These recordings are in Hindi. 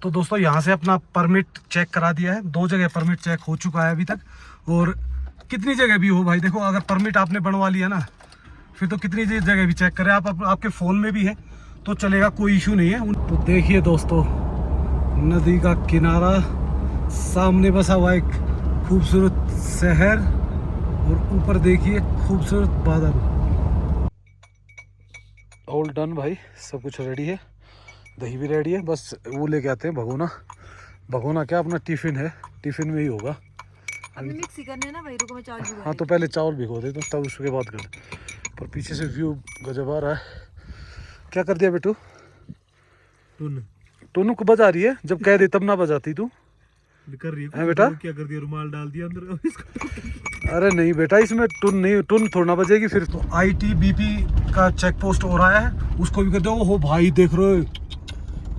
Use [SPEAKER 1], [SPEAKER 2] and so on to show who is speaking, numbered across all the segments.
[SPEAKER 1] तो दोस्तों यहाँ से अपना परमिट चेक करा दिया है, 2 जगह परमिट चेक हो चुका है अभी तक। और कितनी जगह भी हो भाई, देखो अगर परमिट आपने बनवा लिया ना, फिर तो कितनी जगह भी चेक करें आप, आपके फ़ोन में भी है तो चलेगा, कोई इशू नहीं है। तो देखिए दोस्तों, नदी का किनारा, सामने बसा हुआ एक खूबसूरत शहर, और ऊपर देखिए खूबसूरत बादल। ऑल डन भाई, सब कुछ रेडी है, दही भी रेडी है, बस वो लेके आते हैं भगोना। भगोना क्या, अपना टिफिन है, टिफिन में ही होगा।
[SPEAKER 2] अभी मिक्स ही करने ना भाई, रुको मैं चावल भिगो।
[SPEAKER 1] हाँ तो पहले चावल भिगो दे तो तब उसके बाद कर। पर पीछे से व्यू गजब आ रहा है। क्या कर दिया बेटू? टोनू को बजा रही है, जब कह दे तब ना बजाती तू।
[SPEAKER 3] कर रही
[SPEAKER 1] है बेटा?
[SPEAKER 3] क्या कर दिया, रुमाल डाल दिया अंदर।
[SPEAKER 1] अरे नहीं बेटा, इसमें टुन नहीं, टुन थोड़ा ना बजेगी फिर। तो ITBP का चेक पोस्ट हो रहा है, उसको भी कर दो। हो भाई देख रहे हो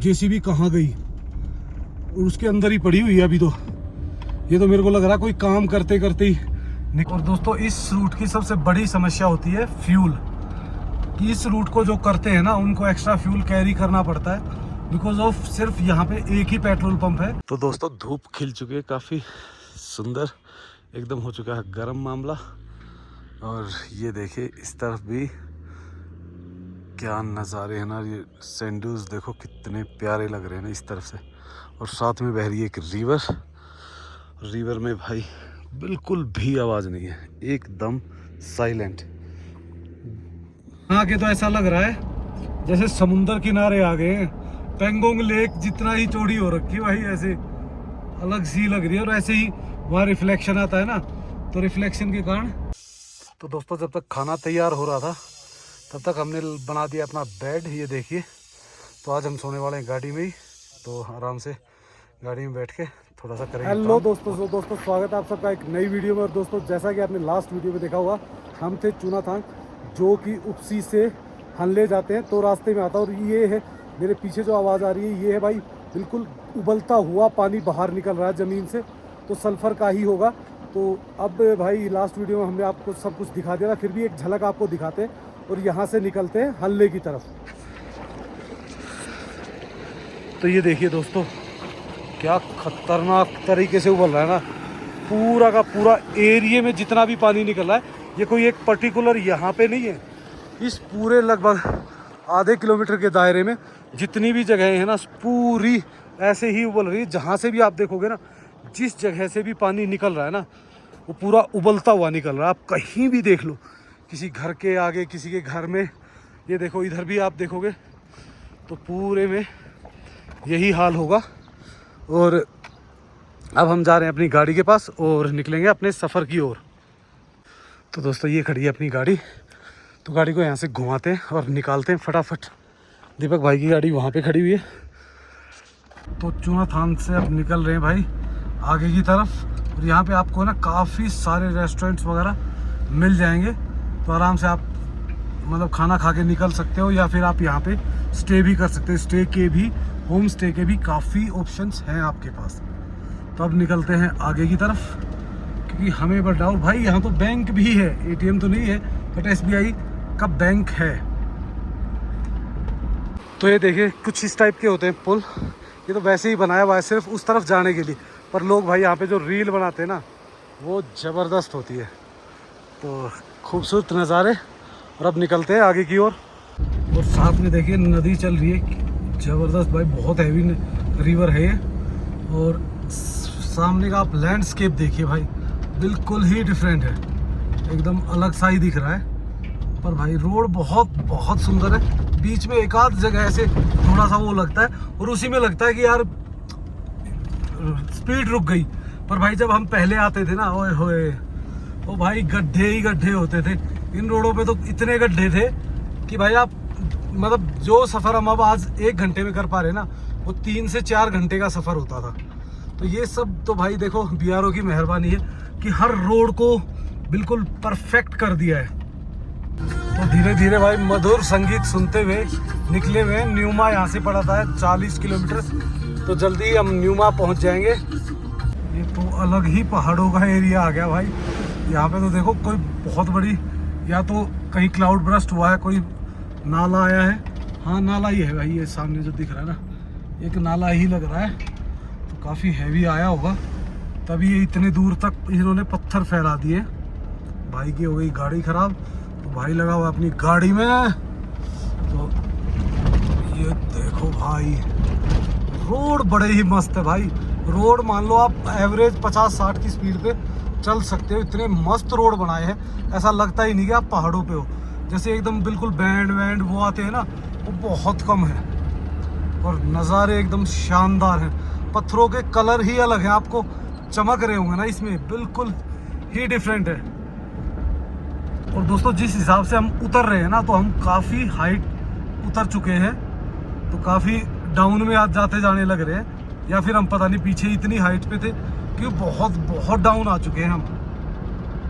[SPEAKER 1] JCB कहाँ गई, और उसके अंदर ही पड़ी हुई है अभी तो। ये तो मेरे को लग रहा है कोई काम करते करते ही। और दोस्तों, इस रूट की सबसे बड़ी समस्या होती है फ्यूल कि इस रूट को जो करते हैं ना, उनको एक्स्ट्रा फ्यूल कैरी करना पड़ता है, बिकॉज ऑफ सिर्फ यहाँ पे एक ही पेट्रोल पंप है। तो दोस्तों, धूप खिल चुकी है, काफ़ी सुंदर एकदम हो चुका है गर्म मामला। और ये देखिए इस तरफ भी क्या नज़ारे हैं ना, ये सैंडूज देखो कितने प्यारे लग रहे हैं ना इस तरफ से। और साथ में बह रही है एक रिवर में भाई बिल्कुल भी आवाज़ नहीं है, एकदम साइलेंट। आगे तो ऐसा लग रहा है जैसे समुंदर किनारे आ गए हैं। पेंगोंग लेक जितना ही चौड़ी हो रखी भाई, ऐसे अलग सी लग रही है। और ऐसे ही वहाँ रिफ्लेक्शन आता है ना, तो रिफ्लेक्शन के कारण। तो दोस्तों, जब तक खाना तैयार हो रहा था तब तक हमने बना दिया अपना बेड, ये देखिए। तो आज हम सोने वाले हैं गाड़ी में ही, तो आराम से गाड़ी में बैठ के थोड़ा सा करेंगे। हेलो दोस्तों, स्वागत है आप सबका एक नई वीडियो में। और दोस्तों, जैसा कि आपने लास्ट वीडियो में देखा हुआ, हम थे चुनाथांग, जो कि उपसी से हनले जाते हैं, तो रास्ते में आता है। और ये है मेरे पीछे जो आवाज़ आ रही है, ये है भाई बिल्कुल उबलता हुआ पानी बाहर निकल रहा है ज़मीन से, तो सल्फ़र का ही होगा। तो अब भाई लास्ट वीडियो में हमने आपको सब कुछ दिखा दिया था, फिर भी एक झलक आपको दिखाते हैं। और यहाँ से निकलते हैं हल्ले की तरफ। तो ये देखिए दोस्तों, क्या खतरनाक तरीके से उबल रहा है ना, पूरा का पूरा एरिया में जितना भी पानी निकल रहा है। ये कोई एक पर्टिकुलर यहाँ पे नहीं है, इस पूरे लगभग आधे किलोमीटर के दायरे में जितनी भी जगह है ना, पूरी ऐसे ही उबल रही है। जहाँ से भी आप देखोगे ना, जिस जगह से भी पानी निकल रहा है ना, वो पूरा उबलता हुआ निकल रहा है। आप कहीं भी देख लो, किसी घर के आगे, किसी के घर में, ये देखो इधर भी आप देखोगे तो पूरे में यही हाल होगा। और अब हम जा रहे हैं अपनी गाड़ी के पास और निकलेंगे अपने सफ़र की ओर। तो दोस्तों, ये खड़ी है अपनी गाड़ी, तो गाड़ी को यहाँ से घुमाते हैं और निकालते हैं फटाफट। दीपक भाई की गाड़ी वहाँ पे खड़ी हुई है। तो चुनाथांग से अब निकल रहे हैं भाई आगे की तरफ। और यहाँ पे आपको ना काफ़ी सारे रेस्टोरेंट्स वगैरह मिल जाएंगे, तो आराम से आप मतलब खाना खा के निकल सकते हो, या फिर आप यहाँ पे स्टे भी कर सकते हो। स्टे के भी, होम स्टे के भी काफ़ी ऑप्शंस हैं आपके पास। तो अब निकलते हैं आगे की तरफ, क्योंकि हमें बताओ भाई, यहाँ तो बैंक भी है, ATM तो नहीं है, बट SBI का बैंक है। तो ये देखिए कुछ इस टाइप के होते हैं पुल। ये तो वैसे ही बनाया हुआ है सिर्फ उस तरफ जाने के लिए, पर लोग भाई यहाँ पे जो रील बनाते हैं ना, वो ज़बरदस्त होती है। तो खूबसूरत नज़ारे। और अब निकलते हैं आगे की ओर। और साथ में देखिए नदी चल रही है ज़बरदस्त भाई, बहुत हैवी रिवर है ये। और सामने का आप लैंडस्केप देखिए भाई, बिल्कुल ही डिफरेंट है, एकदम अलग सा ही दिख रहा है। पर भाई रोड बहुत बहुत सुंदर है। बीच में एक आध जगह ऐसे थोड़ा सा वो लगता है, और उसी में लगता है कि यार स्पीड रुक गई। पर भाई जब हम पहले आते थे ना, ओए होए, वो भाई गड्ढे ही गड्ढे होते थे। इन रोडों पे तो इतने गड्ढे थे कि भाई आप मतलब जो सफ़र हम अब आज 1 घंटे में कर पा रहे ना, वो 3 से 4 घंटे का सफ़र होता था। तो ये सब तो भाई देखो BRO की मेहरबानी है कि हर रोड को बिल्कुल परफेक्ट कर दिया है। तो धीरे धीरे भाई मधुर संगीत सुनते हुए निकले हुए। न्यूमा यहाँ से पड़ा था 40 किलोमीटर, तो जल्दी हम न्यूमा पहुँच जाएंगे। ये तो अलग ही पहाड़ों का एरिया आ गया भाई। यहाँ पे तो देखो कोई बहुत बड़ी, या तो कहीं क्लाउड बर्स्ट हुआ है, कोई नाला आया है। हाँ नाला ही है भाई, ये सामने जो दिख रहा है ना, एक नाला ही लग रहा है, तो काफ़ी हैवी आया होगा, तभी ये इतने दूर तक इन्होंने पत्थर फैला दिए। भाई की हो गई गाड़ी ख़राब, तो भाई लगा हुआ अपनी गाड़ी में। तो ये देखो भाई, रोड बड़े ही मस्त है भाई। रोड मान लो आप एवरेज 50-60 की स्पीड पे चल सकते हो, इतने मस्त रोड बनाए हैं, ऐसा लगता ही नहीं कि आप पहाड़ों पे हो। जैसे एकदम बिल्कुल बैंड वैंड वो आते हैं ना, वो बहुत कम है, और नज़ारे एकदम शानदार हैं। पत्थरों के कलर ही अलग हैं, आपको चमक रहे होंगे ना इसमें, बिल्कुल ही डिफरेंट है। और दोस्तों जिस हिसाब से हम उतर रहे हैं ना, तो हम काफ़ी हाइट उतर चुके हैं, तो काफ़ी डाउन में आज जाते जाने लग रहे हैं, या फिर हम पता नहीं पीछे इतनी हाइट पे थे कि बहुत बहुत डाउन आ चुके हैं हम।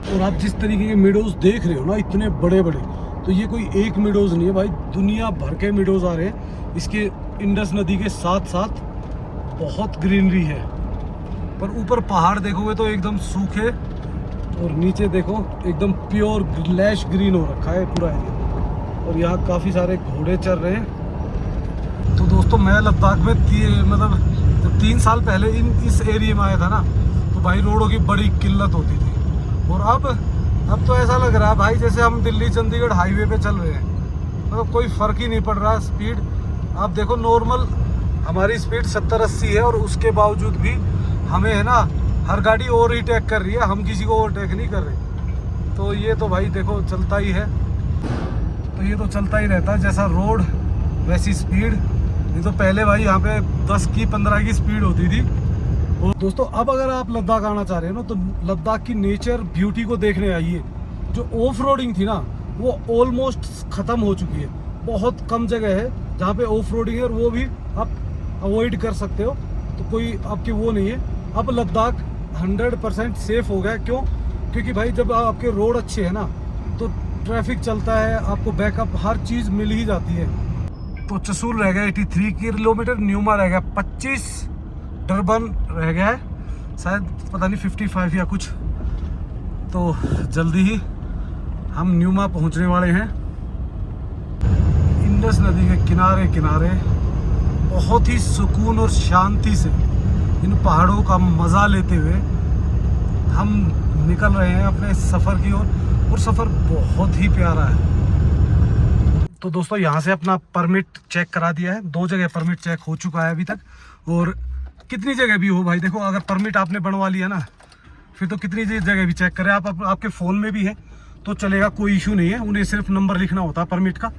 [SPEAKER 1] और आप जिस तरीके के मीडोज देख रहे हो ना, इतने बड़े बड़े, तो ये कोई एक मीडोज नहीं है भाई, दुनिया भर के मीडोज आ रहे हैं। इसके इंडस नदी के साथ साथ बहुत ग्रीनरी है, पर ऊपर पहाड़ देखोगे तो एकदम सूखे, और नीचे देखो एकदम प्योर लैश ग्रीन हो रखा है पूरा एरिया। और यहाँ काफ़ी सारे घोड़े चल रहे हैं। तो दोस्तों मैं लद्दाख में मतलब जब 3 साल पहले इस एरिया में आया था ना, तो भाई रोडों की बड़ी किल्लत होती थी। और अब तो ऐसा लग रहा है भाई जैसे हम दिल्ली चंडीगढ़ हाईवे पे चल रहे हैं, मतलब कोई फ़र्क ही नहीं पड़ रहा है स्पीड। आप देखो नॉर्मल हमारी स्पीड 70-80 है, और उसके बावजूद भी हमें है ना हर गाड़ी ओवरटेक कर रही है, हम किसी को ओवरटेक नहीं कर रहे। तो ये तो भाई देखो चलता ही है, तो ये तो चलता ही रहता है, जैसा रोड वैसी स्पीड। नहीं तो पहले भाई यहाँ पे 10 की 15 की स्पीड होती थी। और दोस्तों अब अगर आप लद्दाख आना चाह रहे हो ना, तो लद्दाख की नेचर ब्यूटी को देखने आइए। जो ऑफ रोडिंग थी ना, वो ऑलमोस्ट ख़त्म हो चुकी है। बहुत कम जगह है जहाँ पे ऑफ रोडिंग है, और वो भी आप अवॉइड कर सकते हो, तो कोई आपकी वो नहीं है। अब लद्दाख 100% सेफ हो गया। क्यों? क्योंकि भाई जब आपके रोड अच्छे हैं ना, तो ट्रैफिक चलता है, आपको बैकअप हर चीज़ मिल ही जाती है। तो चसूल रह गया 83 किलोमीटर, न्यूमा रह गया 25, डरबन रह गया है शायद पता नहीं 55 या कुछ। तो जल्दी ही हम न्यूमा पहुंचने वाले हैं। इंडस नदी के किनारे किनारे बहुत ही सुकून और शांति से इन पहाड़ों का मज़ा लेते हुए हम निकल रहे हैं अपने सफ़र की ओर, और सफ़र बहुत ही प्यारा है। तो दोस्तों यहाँ से अपना परमिट चेक करा दिया है, 2 जगह परमिट चेक हो चुका है अभी तक। और कितनी जगह भी हो भाई, देखो अगर परमिट आपने बनवा लिया ना, फिर तो कितनी जगह भी चेक करें आप, आपके फ़ोन में भी है तो चलेगा, कोई इशू नहीं है। उन्हें सिर्फ नंबर लिखना होता है परमिट का।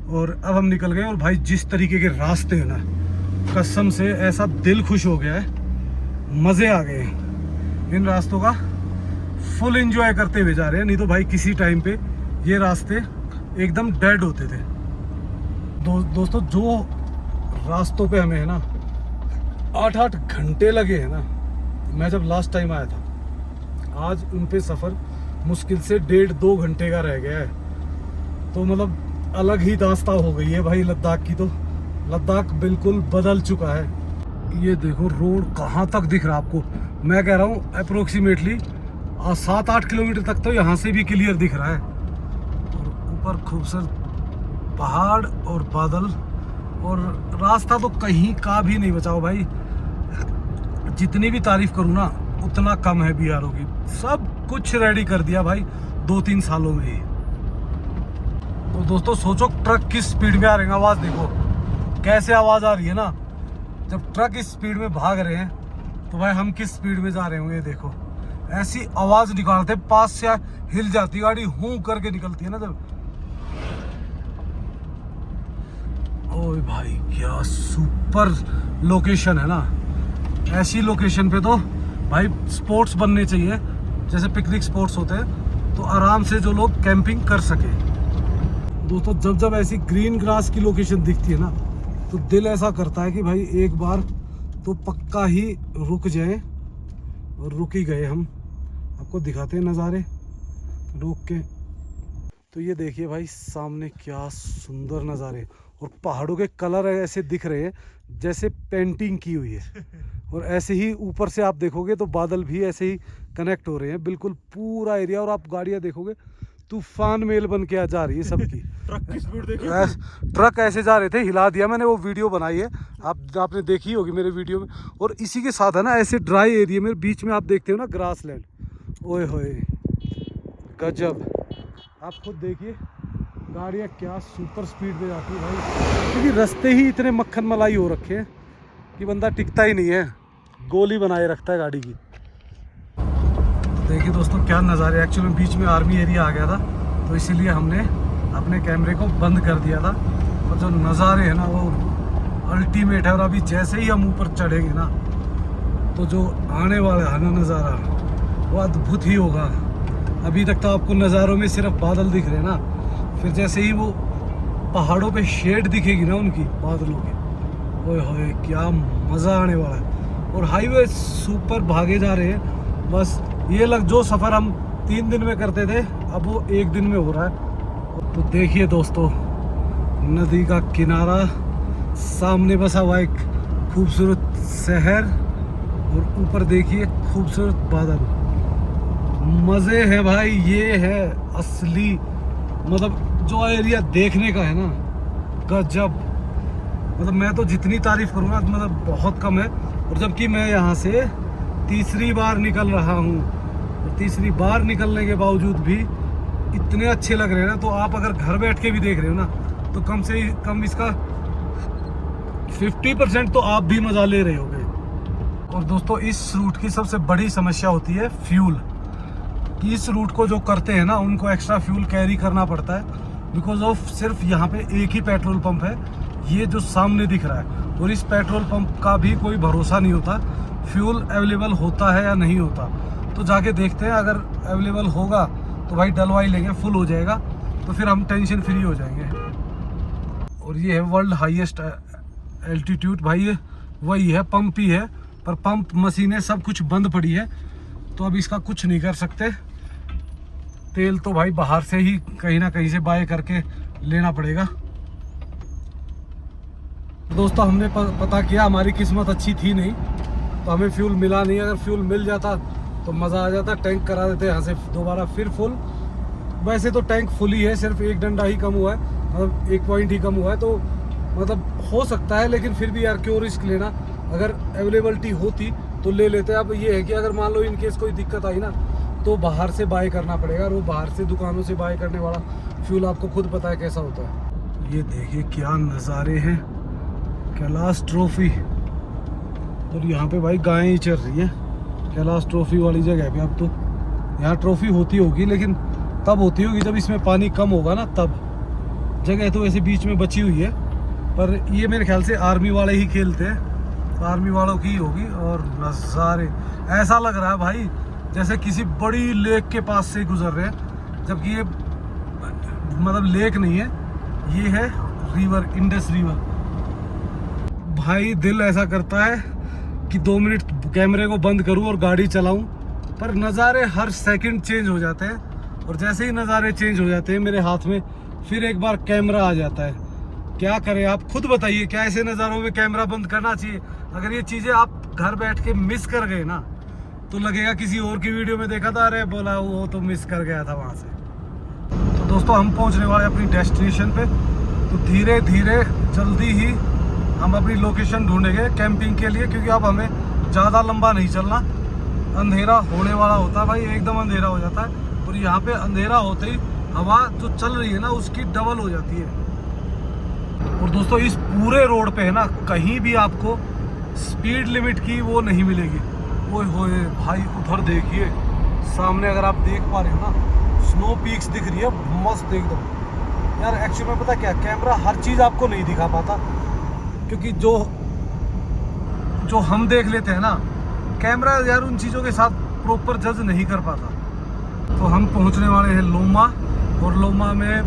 [SPEAKER 1] और अब हम निकल गए, और भाई जिस तरीके के रास्ते हैं ना, कसम से ऐसा दिल खुश हो गया है, मज़े आ गए हैं इन रास्तों का। फुल एंजॉय करते हुए जा रहे हैं, नहीं तो भाई किसी टाइम पे ये रास्ते एकदम डेड होते थे। दोस्तों जो रास्तों पे हमें है ना 8-8 घंटे लगे हैं ना, मैं जब लास्ट टाइम आया था, आज उन पे सफ़र मुश्किल से 1.5-2 घंटे का रह गया है। तो मतलब अलग ही दास्तां हो गई है भाई लद्दाख की। तो लद्दाख बिल्कुल बदल चुका है। ये देखो रोड कहाँ तक दिख रहा है आपको, मैं कह रहा हूँ अप्रोक्सीमेटली 7-8 किलोमीटर तक तो यहाँ से भी क्लियर दिख रहा है। और ऊपर खूबसूरत पहाड़ और बादल, और रास्ता तो कहीं का भी नहीं बचाओ भाई। जितनी भी तारीफ करूँ ना उतना कम है बीआरओ की। सब कुछ रेडी कर दिया भाई 2-3 सालों में ही। तो दोस्तों सोचो ट्रक किस स्पीड में आ रहे हैं, आवाज़ देखो कैसे आवाज़ आ रही है ना। जब ट्रक इस स्पीड में भाग रहे हैं तो भाई हम किस स्पीड में जा रहे होंगे। देखो ऐसी आवाज़ निकालते, पास से हिल जाती गाड़ी, हूँ करके निकलती है ना जब। ओए भाई क्या सुपर लोकेशन है ना। ऐसी लोकेशन पे तो भाई स्पॉट्स बनने चाहिए, जैसे पिकनिक स्पॉट्स होते हैं, तो आराम से जो लोग कैंपिंग कर सके। दोस्तों जब ऐसी ग्रीन ग्रास की लोकेशन दिखती है ना, तो दिल ऐसा करता है कि भाई एक बार तो पक्का ही रुक जाए। और रुक ही गए हम, आपको दिखाते हैं नज़ारे रोक के। तो ये देखिए भाई सामने क्या सुंदर नज़ारे, और पहाड़ों के कलर ऐसे दिख रहे हैं जैसे पेंटिंग की हुई है। और ऐसे ही ऊपर से आप देखोगे तो बादल भी ऐसे ही कनेक्ट हो रहे हैं, बिल्कुल पूरा एरिया। और आप गाड़ियाँ देखोगे तूफान मेल बन के जा रही है सबकी।
[SPEAKER 3] ट्रक की स्पीड देखिए।
[SPEAKER 1] ट्रक ऐसे जा रहे थे, हिला दिया मैंने, वो वीडियो बनाई है, आपने देखी होगी मेरे वीडियो में। और इसी के साथ है ना ऐसे ड्राई एरिया में बीच में आप देखते हो ना ग्रास लैंड, ओए होए गजब। आप खुद देखिए गाड़ियाँ क्या सुपर स्पीड में जाती है भाई, क्योंकि रास्ते ही इतने मक्खन मलाई हो रखे हैं कि बंदा टिकता ही नहीं है, गोली बनाए रखता है गाड़ी की। देखिए दोस्तों क्या नज़ारे, एक्चुअली बीच में आर्मी एरिया आ गया था तो इसीलिए हमने अपने कैमरे को बंद कर दिया था। और जो नज़ारे हैं ना वो अल्टीमेट है। और अभी जैसे ही हम ऊपर चढ़ेंगे ना तो जो आने वाला है ना नज़ारा वो अद्भुत ही होगा। अभी तक तो आपको नज़ारों में सिर्फ बादल दिख रहे हैं ना, फिर जैसे ही वो पहाड़ों पे शेड दिखेगी ना उनकी बादलों की, ओए होए क्या मज़ा आने वाला है। और हाईवे सुपर भागे जा रहे हैं, बस ये जो सफ़र हम 3 दिन में करते थे अब वो 1 दिन में हो रहा है। तो देखिए दोस्तों नदी का किनारा, सामने बसा हुआ एक खूबसूरत शहर और ऊपर देखिए खूबसूरत बादल। मज़े हैं भाई, ये है असली मतलब जो एरिया देखने का है ना, गजब। मतलब मैं तो जितनी तारीफ़ करूँगा मतलब बहुत कम है। और जबकि मैं यहाँ से तीसरी बार निकल रहा हूँ, और तीसरी बार निकलने के बावजूद भी इतने अच्छे लग रहे हैं ना, तो आप अगर घर बैठ के भी देख रहे हो ना तो कम से कम इसका 50% तो आप भी मज़ा ले रहे होगे। और दोस्तों इस रूट की सबसे बड़ी समस्या होती है फ्यूल, कि इस रूट को जो करते हैं ना उनको एक्स्ट्रा फ्यूल कैरी करना पड़ता है, बिकॉज ऑफ सिर्फ यहाँ पे एक ही पेट्रोल पंप है, ये जो सामने दिख रहा है। और इस पेट्रोल पंप का भी कोई भरोसा नहीं होता फ्यूल अवेलेबल होता है या नहीं होता। तो जाके देखते हैं, अगर अवेलेबल होगा तो भाई डलवा ही लेंगे, फुल हो जाएगा तो फिर हम टेंशन फ्री हो जाएंगे। और ये है वर्ल्ड हाईएस्ट एल्टीट्यूड भाई, ये वही है, पंप ही है, पर पंप मशीनें सब कुछ बंद पड़ी है तो अब इसका कुछ नहीं कर सकते। तेल तो भाई बाहर से ही कहीं ना कहीं से बाय करके लेना पड़ेगा। दोस्तों हमने पता किया, हमारी किस्मत अच्छी थी नहीं तो हमें फ्यूल मिला नहीं। अगर फ्यूल मिल जाता तो मज़ा आ जाता, टैंक करा देते यहाँ से दोबारा फिर फुल। वैसे तो टैंक फुल ही है, सिर्फ 1 डंडा ही कम हुआ है, मतलब 1 पॉइंट ही कम हुआ है, तो मतलब हो सकता है। लेकिन फिर भी यार क्यों रिस्क लेना, अगर अवेलेबिलिटी होती तो ले लेते। अब ये है कि अगर मान लो इनकेस कोई दिक्कत आई ना तो बाहर से बाय करना पड़ेगा, और वो बाहर से दुकानों से बाय करने वाला फ्यूल आपको खुद पता है कैसा होता है। ये देखिए क्या नज़ारे हैं, कैलाश ट्रॉफी। और यहाँ पे भाई गायें ही चल रही हैं कैलाश ट्रॉफी वाली जगह पे। अब तो यहाँ ट्रॉफी होती होगी, लेकिन तब होती होगी जब इसमें पानी कम होगा ना तब। जगह तो वैसे बीच में बची हुई है, पर ये मेरे ख्याल से आर्मी वाले ही खेलते हैं, तो आर्मी वालों की होगी। और नज़ारे ऐसा लग रहा है भाई जैसे किसी बड़ी लेक के पास से गुजर रहे हैं, जबकि ये मतलब लेक नहीं है, ये है रिवर, इंडस रिवर। भाई दिल ऐसा करता है कि 2 मिनट कैमरे को बंद करूं और गाड़ी चलाऊं, पर नज़ारे हर सेकंड चेंज हो जाते हैं। और जैसे ही नज़ारे चेंज हो जाते हैं मेरे हाथ में फिर एक बार कैमरा आ जाता है। क्या करें आप खुद बताइए, क्या ऐसे नज़ारों में कैमरा बंद करना चाहिए? अगर ये चीज़ें आप घर बैठ के मिस कर गए ना तो लगेगा किसी और की वीडियो में देखा था, अरे बोला वो तो मिस कर गया था वहाँ से। तो दोस्तों हम पहुँचने वाले अपनी डेस्टिनेशन पे, तो धीरे धीरे जल्दी ही हम अपनी लोकेशन ढूंढेंगे कैंपिंग के लिए, क्योंकि अब हमें ज़्यादा लंबा नहीं चलना, अंधेरा होने वाला होता है भाई, एकदम अंधेरा हो जाता है। और यहाँ पे अंधेरा होते ही हवा जो चल रही है ना उसकी डबल हो जाती है। और दोस्तों इस पूरे रोड पे है ना कहीं भी आपको स्पीड लिमिट की वो नहीं मिलेगी। ओए होए भाई उधर देखिए सामने, अगर आप देख पा रहे हो ना स्नो पीक्स दिख रही है मस्त एकदम। यार एक्चुअली में पता क्या, कैमरा हर चीज़ आपको नहीं दिखा पाता, क्योंकि जो हम देख लेते हैं ना कैमरा यार उन चीज़ों के साथ प्रॉपर जज नहीं कर पाता। तो हम पहुंचने वाले हैं लोमा, और लोमा में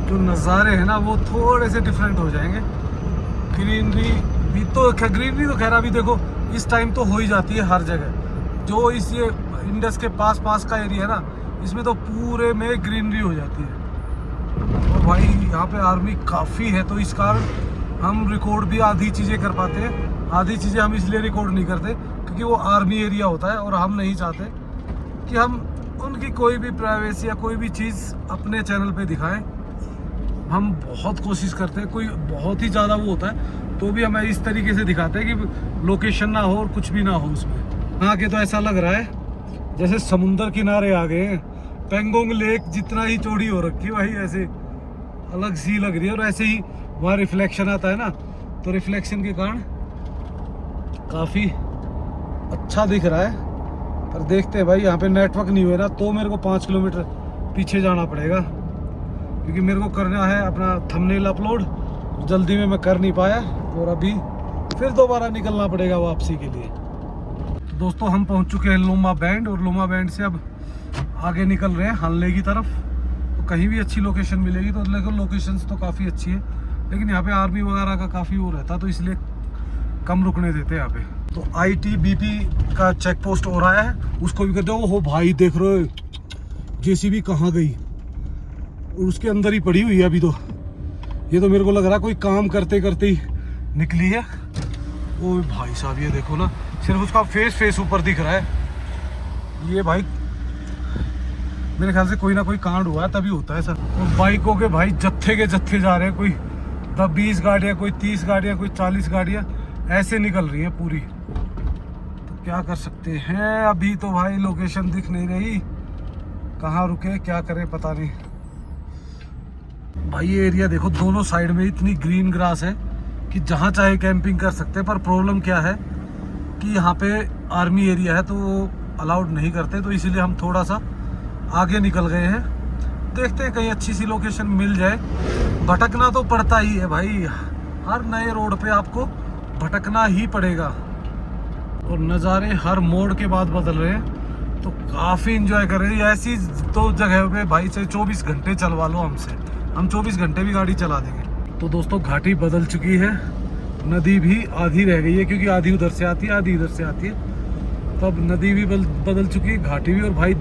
[SPEAKER 1] जो नज़ारे हैं ना वो थोड़े से डिफरेंट हो जाएंगे। ग्रीनरी भी तो ग्रीनरी तो खैर अभी देखो इस टाइम तो हो ही जाती है हर जगह। जो इस ये इंडस के पास का एरिया है ना इसमें तो पूरे में ग्रीनरी हो जाती है। और भाई यहाँ पे आर्मी काफ़ी है, तो इस कारण हम रिकॉर्ड भी आधी चीज़ें कर पाते हैं, आधी चीज़ें हम इसलिए रिकॉर्ड नहीं करते क्योंकि वो आर्मी एरिया होता है और हम नहीं चाहते कि हम उनकी कोई भी प्राइवेसी या कोई भी चीज़ अपने चैनल पे दिखाएं। हम बहुत कोशिश करते हैं, कोई बहुत ही ज़्यादा वो होता है तो भी हमें इस तरीके से दिखाते हैं कि लोकेशन ना हो और कुछ भी ना हो उसमें। यहाँ के तो ऐसा लग रहा है जैसे समुंदर किनारे आ गए हैं। पेंगोंग लेक जितना ही चौड़ी हो रखी है वही ऐसे अलग सी लग रही है, और ऐसे ही वहाँ रिफ्लेक्शन आता है ना, तो रिफ्लेक्शन के कारण काफ़ी अच्छा दिख रहा है। पर देखते हैं भाई, यहाँ पे नेटवर्क नहीं हुए ना तो मेरे को 5 किलोमीटर पीछे जाना पड़ेगा, क्योंकि मेरे को करना है अपना थंबनेल अपलोड। जल्दी में मैं कर नहीं पाया और अभी फिर दोबारा निकलना पड़ेगा वापसी के लिए। तो दोस्तों हम पहुँच चुके हैं लोमा बैंड, और लोमा बैंड से अब आगे निकल रहे हैं हानले की तरफ। तो कहीं भी अच्छी लोकेशन मिलेगी तो लेकिन लोकेशंस तो काफ़ी अच्छी है, लेकिन यहाँ पे आर्मी वगैरह का काफ़ी वो रहता है तो इसलिए कम रुकने देते हैं यहाँ पे। तो ITBP का चेक पोस्ट हो रहा है, उसको भी कहते हो भाई देख रहे हो JCB कहाँ गई, और उसके अंदर ही पड़ी हुई है अभी तो। ये तो मेरे को लग रहा है कोई काम करते करते ही निकली है। ओ भाई साहब ये देखो ना, सिर्फ उसका फेस ऊपर दिख रहा है। ये भाई मेरे ख्याल से कोई ना कोई कांड हुआ है तभी होता है सर। और बाइकों के भाई जत्थे के जत्थे जा रहे हैं, कोई 20 गाड़ियाँ, कोई 30 गाड़ियाँ, कोई 40 गाड़ियाँ ऐसे निकल रही हैं पूरी। तो क्या कर सकते हैं, अभी तो भाई लोकेशन दिख नहीं रही, कहाँ रुके क्या करें पता नहीं। भाई ये एरिया देखो, दोनों साइड में इतनी ग्रीन ग्रास है कि जहाँ चाहे कैंपिंग कर सकते हैं। पर प्रॉब्लम क्या है कि यहाँ पे आर्मी एरिया है तो वो अलाउड नहीं करते, तो इसीलिए हम थोड़ा सा आगे निकल गए हैं। देखते हैं कहीं अच्छी सी लोकेशन मिल जाए। भटकना तो पड़ता ही है भाई, हर नए रोड पे आपको भटकना ही पड़ेगा, और नज़ारे हर मोड़ के बाद बदल रहे हैं तो काफ़ी इंजॉय कर रहे हैं। ऐसी तो जगह पे भाई से 24 घंटे चलवा लो हमसे, हम 24 घंटे भी गाड़ी चला देंगे। तो दोस्तों घाटी बदल चुकी है, नदी भी आधी रह गई है, क्योंकि आधी उधर से आती है आधी इधर से आती है। तो अब नदी भी बदल चुकी है, घाटी भी। और भाई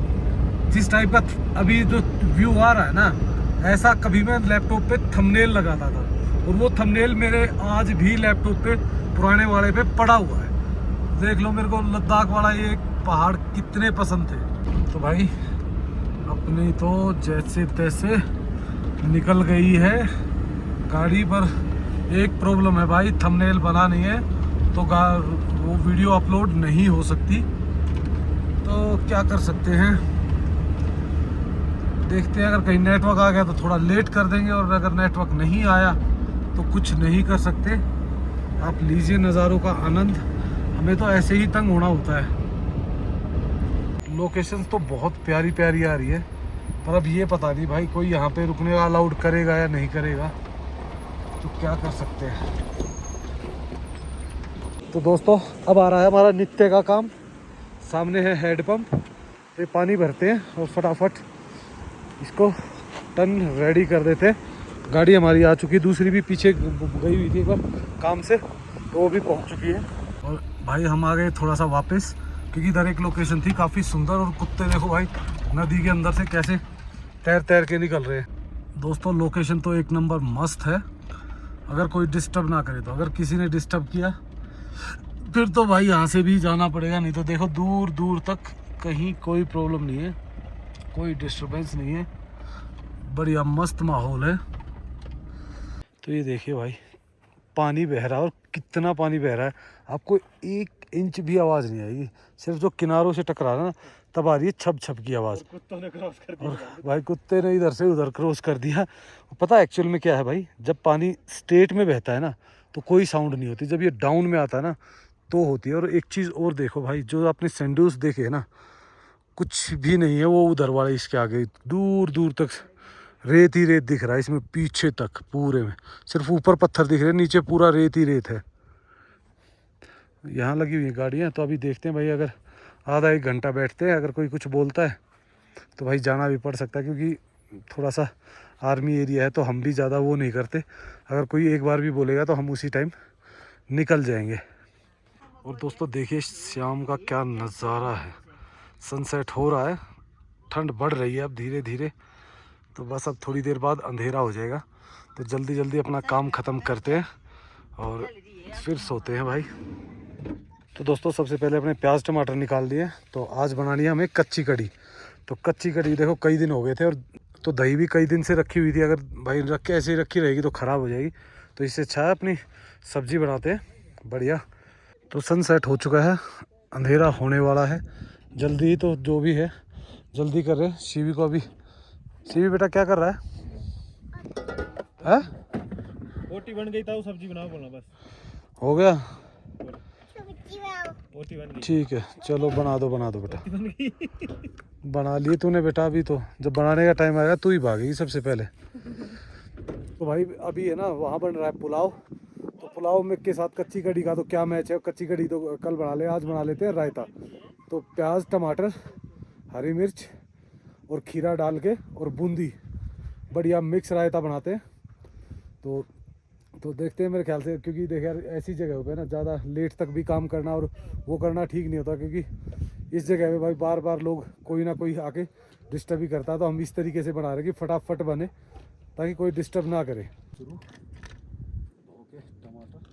[SPEAKER 1] जिस टाइप का अभी जो व्यू आ रहा है ना, ऐसा कभी मैं लैपटॉप पे थंबनेल लगाता था, और वो थंबनेल मेरे आज भी लैपटॉप पे पुराने वाले पे पड़ा हुआ है। देख लो, मेरे को लद्दाख वाला ये पहाड़ कितने पसंद थे। तो भाई अपनी तो जैसे तैसे निकल गई है गाड़ी, पर एक प्रॉब्लम है भाई, थंबनेल बना नहीं है तो वो वीडियो अपलोड नहीं हो सकती। तो क्या कर सकते हैं, देखते हैं। अगर कहीं नेटवर्क आ गया तो थोड़ा लेट कर देंगे, और अगर नेटवर्क नहीं आया तो कुछ नहीं कर सकते। आप लीजिए नज़ारों का आनंद, हमें तो ऐसे ही तंग होना होता है। लोकेशंस तो बहुत प्यारी प्यारी आ रही है, पर अब ये पता नहीं भाई कोई यहाँ पे रुकने का अलाउड करेगा या नहीं करेगा, तो क्या कर सकते हैं। तो दोस्तों अब आ रहा है हमारा नित्य का काम। सामने है हेड पंप, ये पानी भरते हैं और फटाफट इसको टन रेडी कर देते हैं। गाड़ी हमारी आ चुकी है, दूसरी भी पीछे गई हुई थी एक बार काम से, तो वो भी पहुंच चुकी है। और भाई हम आ गए थोड़ा सा वापस, क्योंकि इधर एक लोकेशन थी काफ़ी सुंदर, और कुत्ते देखो भाई नदी के अंदर से कैसे तैर तैर के निकल रहे हैं। दोस्तों लोकेशन तो एक नंबर मस्त है, अगर कोई डिस्टर्ब ना करे तो। अगर किसी ने डिस्टर्ब किया फिर तो भाई यहाँ से भी जाना पड़ेगा, नहीं तो देखो दूर दूर तक कहीं कोई प्रॉब्लम नहीं है, कोई डिस्टर्बेंस नहीं है, बढ़िया मस्त माहौल है। तो ये देखिए भाई पानी बह रहा है, और कितना पानी बह रहा है, आपको 1 इंच भी आवाज़ नहीं आएगी। सिर्फ जो किनारों से टकरा रहा है ना तब आ रही है छप छप की आवाज़। और भाई कुत्ते ने इधर से उधर क्रॉस कर दिया। पता है एक्चुअल में क्या है भाई, जब पानी स्ट्रेट में बहता है ना तो कोई साउंड नहीं होती, जब ये डाउन में आता है ना तो होती है। और एक चीज़ और देखो भाई, जो आपने सैंडल्स देखे है ना, कुछ भी नहीं है वो उधर वाले, इसके आगे दूर दूर तक रेत ही रेत दिख रहा है इसमें, पीछे तक पूरे में सिर्फ ऊपर पत्थर दिख रहे हैं, नीचे पूरा रेत ही रेत है। यहाँ लगी हुई है गाड़ियाँ, तो अभी देखते हैं भाई, अगर आधा 1 घंटा बैठते हैं, अगर कोई कुछ बोलता है तो भाई जाना भी पड़ सकता है, क्योंकि थोड़ा सा आर्मी एरिया है तो हम भी ज़्यादा वो नहीं करते। अगर कोई एक बार भी बोलेगा तो हम उसी टाइम निकल जाएंगे। और दोस्तों देखिए शाम का क्या नज़ारा है, सनसेट हो रहा है, ठंड बढ़ रही है अब धीरे धीरे। तो बस अब थोड़ी देर बाद अंधेरा हो जाएगा, तो जल्दी जल्दी अपना काम ख़त्म करते हैं और फिर सोते हैं भाई। तो दोस्तों सबसे पहले अपने प्याज टमाटर निकाल दिए, तो आज बनानी है हमें कच्ची कड़ी। तो कच्ची कड़ी देखो कई दिन हो गए थे, और तो दही भी कई दिन से रखी हुई थी। अगर भाई रख के ऐसे ही रखी रहेगी तो ख़राब हो जाएगी, तो इससे अच्छा है अपनी सब्जी बनाते हैं बढ़िया। तो सनसेट हो चुका है, अंधेरा होने वाला है जल्दी ही, तो जो भी है जल्दी कर रहे हैं। शिवी को अभी, शिवी बेटा क्या कर रहा है? हैं?
[SPEAKER 3] रोटी बन गई था, वो सब्जी बनाओ बोलना बस।
[SPEAKER 1] हो गया,
[SPEAKER 3] रोटी बन गई।
[SPEAKER 1] ठीक है चलो बना दो बेटा।
[SPEAKER 3] बन गई।
[SPEAKER 1] बना लिए तूने बेटा, अभी तो जब बनाने का टाइम आएगा तू ही भागेगी सबसे पहले। तो भाई अभी है ना वहाँ बन रहा है पुलाव, तो पुलाव में के साथ कच्ची कड़ी का तो क्या मैच है। कच्ची कड़ी तो कल बना ले, आज बना लेते हैं रायता। तो प्याज टमाटर हरी मिर्च और खीरा डाल के और बूंदी बढ़िया मिक्स रायता बनाते हैं। तो देखते हैं मेरे ख्याल से, क्योंकि देख यार ऐसी जगह पे ना ज़्यादा लेट तक भी काम करना और वो करना ठीक नहीं होता, क्योंकि इस जगह पे भाई बार बार लोग कोई ना कोई आके डिस्टर्ब ही करता है। तो हम इस तरीके से बना रहे हैं कि फटाफट बने ताकि कोई डिस्टर्ब ना करे। शुरू ओके, टमाटर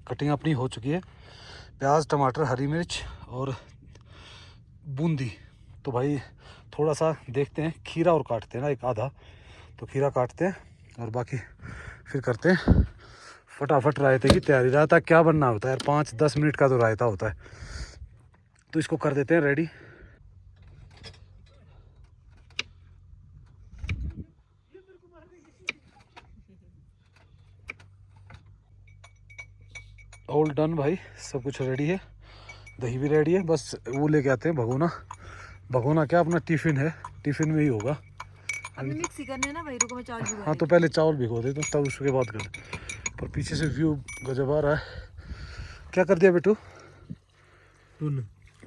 [SPEAKER 1] कटिंग अपनी हो चुकी है, प्याज टमाटर हरी मिर्च और बूंदी। तो भाई थोड़ा सा देखते हैं, खीरा और काटते हैं ना एक आधा, तो खीरा काटते हैं और बाकी फिर करते हैं फटाफट रायते की तैयारी। रायता क्या बनना होता है यार, 5-10 मिनट का तो रायता होता है, तो इसको कर देते हैं रेडी। ऑल डन भाई, सब कुछ रेडी है, दही भी रेडी है, बस वो लेके आते हैं भगोना। भगोना क्या अपना टिफ़िन है, टिफ़िन में ही होगा।
[SPEAKER 2] अभी मिक्सी करने ना भाई, रुको मैं चावल भिगो
[SPEAKER 1] हाँ तो पहले चावल भिगो दे तो तब उसके बाद कर। पर पीछे से व्यू गजब आ रहा है। क्या कर दिया बेटू?
[SPEAKER 3] टुन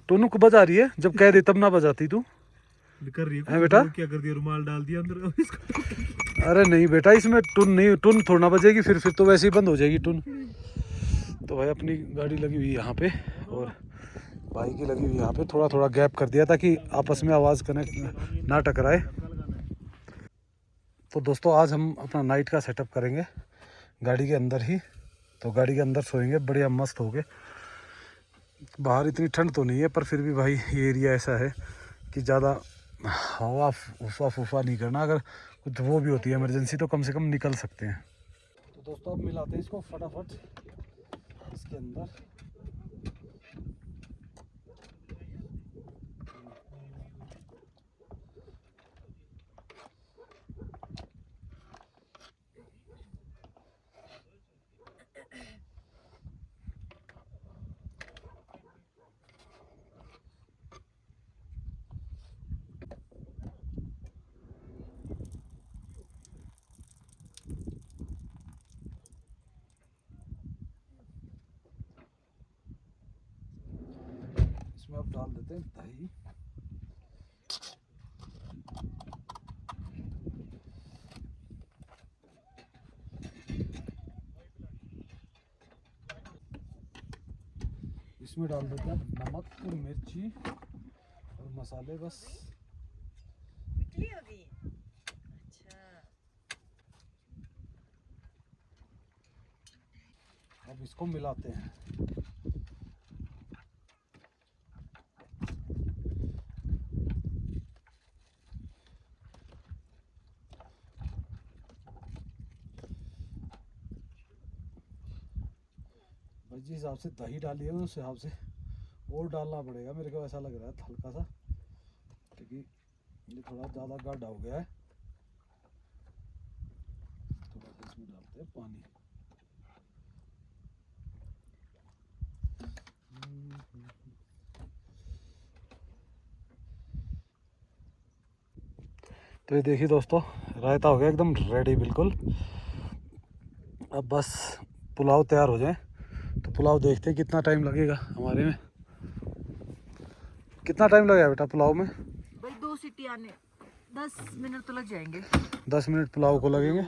[SPEAKER 1] टोनू को बजा रही है, जब कह दे तब ना बजाती तू।
[SPEAKER 3] कर रही
[SPEAKER 1] है बेटा?
[SPEAKER 3] क्या कर दिया, रुमाल डाल दिया अंदर इसको।
[SPEAKER 1] अरे नहीं बेटा, इसमें टुन नहीं, टुन थोड़ा ना बजेगी, फिर तो वैसे ही बंद हो जाएगी टुन। तो भाई अपनी गाड़ी लगी हुई है यहाँ पे और भाई की लगी हुई यहाँ पे, थोड़ा थोड़ा गैप कर दिया ताकि आपस में आवाज़ कनेक्ट ना टकराए। तो दोस्तों आज हम अपना नाइट का सेटअप करेंगे गाड़ी के अंदर ही। तो गाड़ी के अंदर सोएंगे बढ़िया मस्त हो गए। बाहर इतनी ठंड तो नहीं है, पर फिर भी भाई ये एरिया ऐसा है कि ज़्यादा हवा फूफा फूफा नहीं करना। अगर कुछ वो भी होती है इमरजेंसी तो कम से कम निकल सकते हैं। तो दोस्तों अब मिलाते हैं इसको फटाफट इसके अंदर। इसमें अब डाल देते हैं दही। इसमें डाल देते हैं नमक और मिर्ची और मसाले बस।
[SPEAKER 2] बिजली होगी। अच्छा
[SPEAKER 1] अब इसको मिलाते हैं। भाई जिस हिसाब से दही डाली है उस हिसाब से और डालना पड़ेगा, मेरे को ऐसा लग रहा है हल्का सा, क्योंकि ये थोड़ा ज़्यादा गाढ़ा हो गया है। थोड़ा सा इसमें डालते हैं पानी। तो ये देखिए दोस्तों, रायता हो गया एकदम रेडी बिल्कुल। अब बस पुलाव तैयार हो जाए तो पुलाव देखते हैं कितना टाइम लगेगा हमारे में। कितना टाइम लगेगा बेटा पुलाव में?
[SPEAKER 2] भाई 2 सीटी आने। 10 मिनट तो लग जाएंगे।
[SPEAKER 1] 10 मिनट पुलाव को लगेंगे।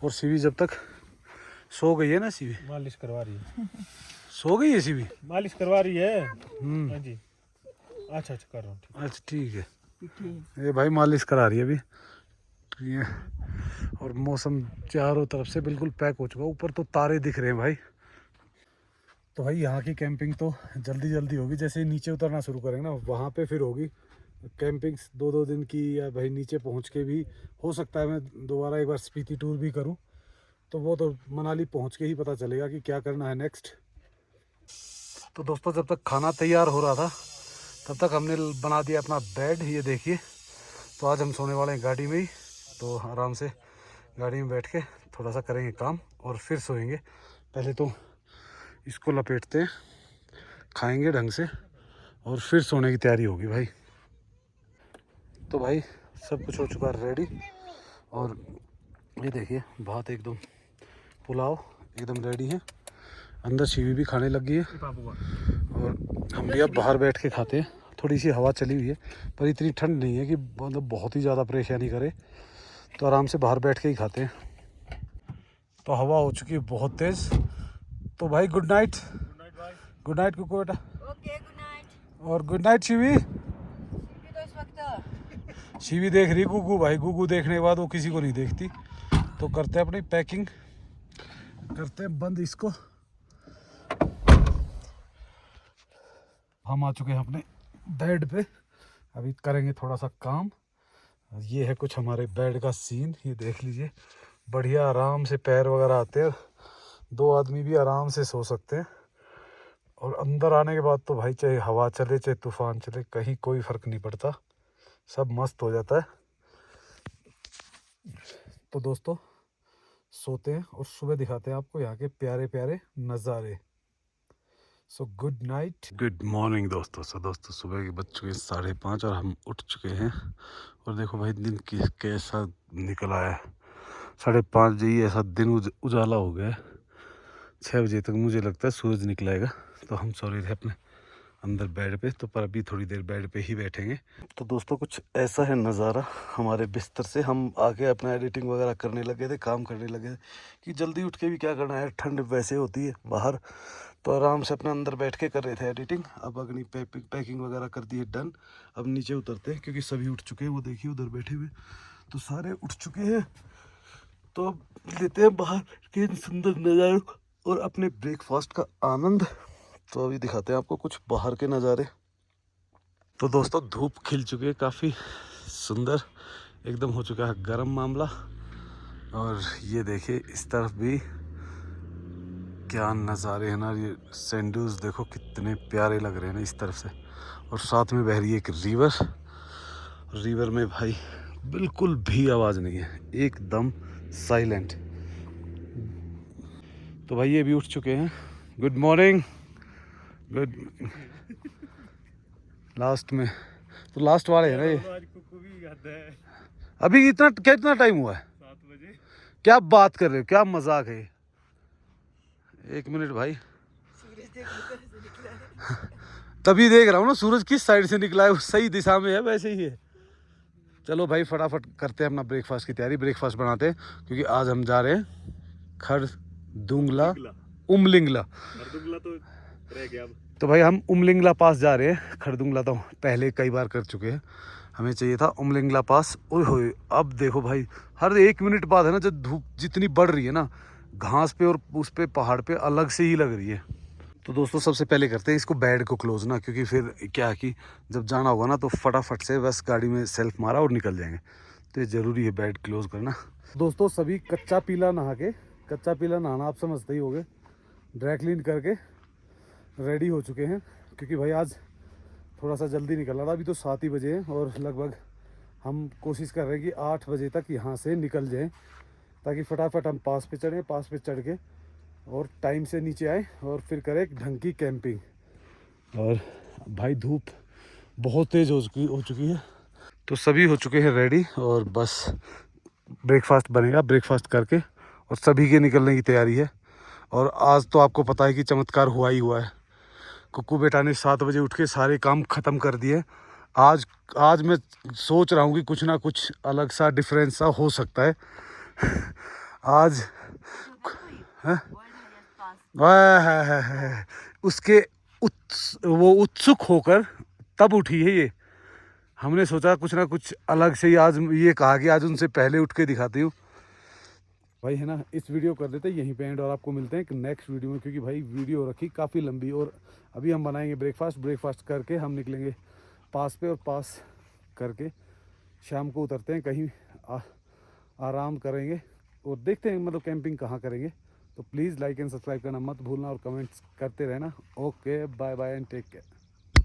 [SPEAKER 1] और शिवी जब तक सो गई है ना, शिवी
[SPEAKER 3] मालिश करवा रही है।
[SPEAKER 1] सो गई है शिवी?
[SPEAKER 3] मालिश करवा रही है। हाँ जी। अच्छा कर रहा हूँ।
[SPEAKER 1] अच्छा ठीक है। ये भाई मालिश करा रही है अभी। तो ये और मौसम चारों तरफ से बिल्कुल पैक हो चुका, ऊपर तो तारे दिख रहे हैं भाई। तो भाई यहाँ की कैंपिंग तो जल्दी जल्दी होगी, जैसे ही नीचे उतरना शुरू करेंगे ना वहाँ पे फिर होगी कैंपिंग 2-2 दिन की, या भाई नीचे पहुँच के भी हो सकता है मैं दोबारा एक बार स्पीति टूर भी करूँ। तो वो तो मनाली पहुँच के ही पता चलेगा कि क्या करना है नेक्स्ट। तो दोस्तों जब तक खाना तैयार हो रहा था तब तक हमने बना दिया अपना बेड, ये देखिए। तो आज हम सोने वाले हैं गाड़ी में ही, तो आराम से गाड़ी में बैठ के थोड़ा सा करेंगे काम और फिर सोएंगे। पहले तो इसको लपेटते हैं, खाएंगे ढंग से और फिर सोने की तैयारी होगी भाई। तो भाई सब कुछ हो चुका है रेडी। और ये देखिए भात एकदम, पुलाव एकदम रेडी है। अंदर शिवी भी खाने लग गई है और हम भी अब बाहर बैठ के खाते हैं। थोड़ी सी हवा चली हुई है पर इतनी ठंड नहीं है कि मतलब बहुत ही ज़्यादा परेशानी करे, तो आराम से बाहर बैठ के ही खाते हैं। तो हवा हो चुकी है बहुत तेज़। तो भाई good night. Good night Kuku बेटा।
[SPEAKER 2] Okay good night.
[SPEAKER 1] और गुड नाइट शिवी।
[SPEAKER 2] तो इस वक्त
[SPEAKER 1] शिवी देख रही गुगू भाई, गुगू देखने के बाद वो किसी को नहीं देखती। तो करते हैं अपनी पैकिंग, करते हैं बंद इसको। हम आ चुके हैं अपने बेड पे, अभी करेंगे थोड़ा सा काम। ये है कुछ हमारे बेड का सीन, ये देख लीजिए। बढ़िया आराम से पैर वगैरह आते हैं, 2 आदमी भी आराम से सो सकते हैं। और अंदर आने के बाद तो भाई चाहे हवा चले चाहे तूफान चले, कहीं कोई फ़र्क नहीं पड़ता, सब मस्त हो जाता है। तो दोस्तों सोते हैं और सुबह दिखाते हैं आपको यहाँ के प्यारे प्यारे नज़ारे। So good night, good morning दोस्तों। दोस्तों सुबह के बज चुके हैं 5:30 और हम उठ चुके हैं। और देखो भाई दिन कैसा निकल आया है। 5:30 जी ऐसा दिन उजाला हो गया है। 6 बजे तक मुझे लगता है सूरज निकलेगा। तो हम सो रहे थे अपने अंदर बेड पे, तो पर अभी थोड़ी देर बेड पे ही बैठेंगे। तो दोस्तों कुछ ऐसा है नज़ारा हमारे बिस्तर से। हम आके अपना एडिटिंग वगैरह करने लगे थे, काम करने लगे थे कि जल्दी उठ के भी क्या करना है, ठंड वैसे होती है बाहर। तो आराम से अपने अंदर बैठ के कर रहे थे एडिटिंग। अब अपनी पैकिंग वगैरह कर दी है डन। अब नीचे उतरते हैं क्योंकि सभी उठ चुके हैं। वो देखिए उधर बैठे हुए तो सारे उठ चुके हैं। तो अब लेते हैं बाहर के सुंदर नज़ारों और अपने ब्रेकफास्ट का आनंद। तो अभी दिखाते हैं आपको कुछ बाहर के नज़ारे। तो दोस्तों धूप खिल चुकी है, काफ़ी सुंदर एकदम हो चुका है गर्म मामला। और ये देखिए इस तरफ भी क्या नज़ारे हैं ना, ये सैंडल्स देखो कितने प्यारे लग रहे हैं ना इस तरफ से। और साथ में बह रही है एक रिवर में भाई बिल्कुल भी आवाज़ नहीं है, एकदम साइलेंट। तो भाई ये भी उठ चुके हैं। Good morning. गुड लास्ट में तो लास्ट वाले हैं ना ये।
[SPEAKER 3] आज कुकू भी याद है।
[SPEAKER 1] अभी कितना टाइम हुआ है?
[SPEAKER 3] 7 बजे।
[SPEAKER 1] क्या बात कर रहे हो, क्या मजाक है। 1 मिनट भाई, तभी देख रहा हूँ ना सूरज किस साइड से निकला है, उस सही दिशा में है, वैसे ही है। चलो भाई फटाफट करते हैं अपना ब्रेकफास्ट की तैयारी। ब्रेकफास्ट बनाते हैं क्योंकि आज हम जा रहे हैं खरदुंगला उमलिंगला।
[SPEAKER 3] खरदुंगला तो रह गया अब।
[SPEAKER 1] तो भाई हम उमलिंगला पास जा रहे हैं। खरदुंगला तो पहले कई बार कर चुके हैं, हमें चाहिए था उमलिंगला पास। ओए होए अब देखो भाई हर 1 मिनट बाद है ना, जब धूप जितनी बढ़ रही है ना, घास पे और उस पे पहाड़ पे अलग से ही लग रही है। तो दोस्तों सबसे पहले करते हैं इसको बेड को क्लोज ना, क्योंकि फिर क्या है कि जब जाना होगा ना तो फटाफट से बस गाड़ी में सेल्फ मारा और निकल जाएंगे। तो ये ज़रूरी है बेड क्लोज करना। दोस्तों सभी कच्चा पीला नहाना आप समझते ही होंगे, ड्राई क्लीन करके रेडी हो चुके हैं। क्योंकि भाई आज थोड़ा सा जल्दी निकलना था, अभी तो 7 ही बजे हैं और लगभग हम कोशिश कर रहे हैं कि 8 बजे तक यहाँ से निकल जाएं, ताकि फटाफट हम पास पे चढ़ें, पास पे चढ़ के और टाइम से नीचे आए और फिर करें एक ढंग की कैंपिंग। और भाई धूप बहुत तेज़ हो चुकी है। तो सभी हो चुके हैं रेडी और बस ब्रेकफास्ट बनेगा। ब्रेकफास्ट करके और सभी के निकलने की तैयारी है। और आज तो आपको पता है कि चमत्कार हुआ ही हुआ है। कुक्कू बेटा ने 7 बजे उठ के सारे काम ख़त्म कर दिए। आज आज मैं सोच रहा हूँ कि कुछ ना कुछ अलग सा डिफरेंस सा हो सकता है आज। हाँ? उसके वो उत्सुक होकर तब उठी है ये। हमने सोचा कुछ ना कुछ अलग से ही आज, ये कहा कि आज उनसे पहले उठ के दिखाती हूँ भाई, है ना। इस वीडियो कर देते हैं यहीं पे एंड, और आपको मिलते हैं नेक्स्ट वीडियो में, क्योंकि भाई वीडियो रखी काफ़ी लंबी। और अभी हम बनाएंगे ब्रेकफास्ट करके हम निकलेंगे पास पे, और पास करके शाम को उतरते हैं कहीं, आराम करेंगे और देखते हैं मतलब कैंपिंग कहाँ करेंगे। तो प्लीज़ लाइक एंड सब्सक्राइब करना मत भूलना और कमेंट्स करते रहना। Okay, bye bye and take care.